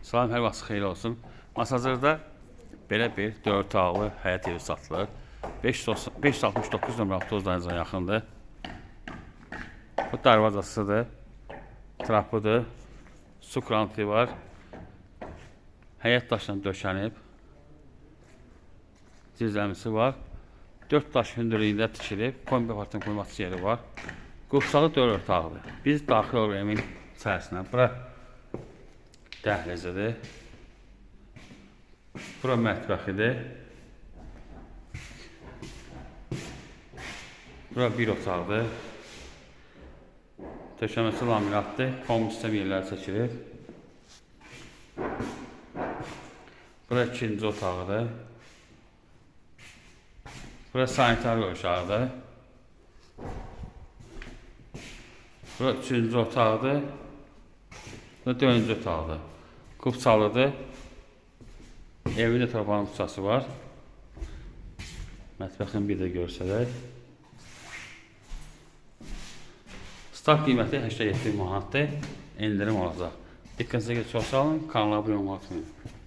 Salam, hər vaxt xeyir olsun. Masazırda belə bir 4 otaqlı həyət evi satılır. 569 nömrə avtobuslarınıza yaxındır. Bu darvazasıdır, trapıdır, su kranı var. Həyət daşla döşənib, zirzəmisi var. 4 daş hündürlüyündə tikilib, kombi apartın qoyması yeri var. Qursağı 4 otaqlı. Biz daxil olur evin içərisinə. Bura dəhlizidir. Bura mətbəxidir. Bura bir otaqdır. Döşəməsi laminatdır. Kombi sistem yerləri çəkilir. Bura ikinci otağıdır. Bura sanitar qövşağıdır. Bura üçüncü otaqdır. Bura dördüncü otaqdır. Qubçalıdır. Evin də tavanın qubçası var. Mətbəxin bir də görsədək. Start qiyməti 87 manatdır. İndirim olacaq. Diqqətinizə görə çox sağ olun. Kanala abunə olmayı unutmayın.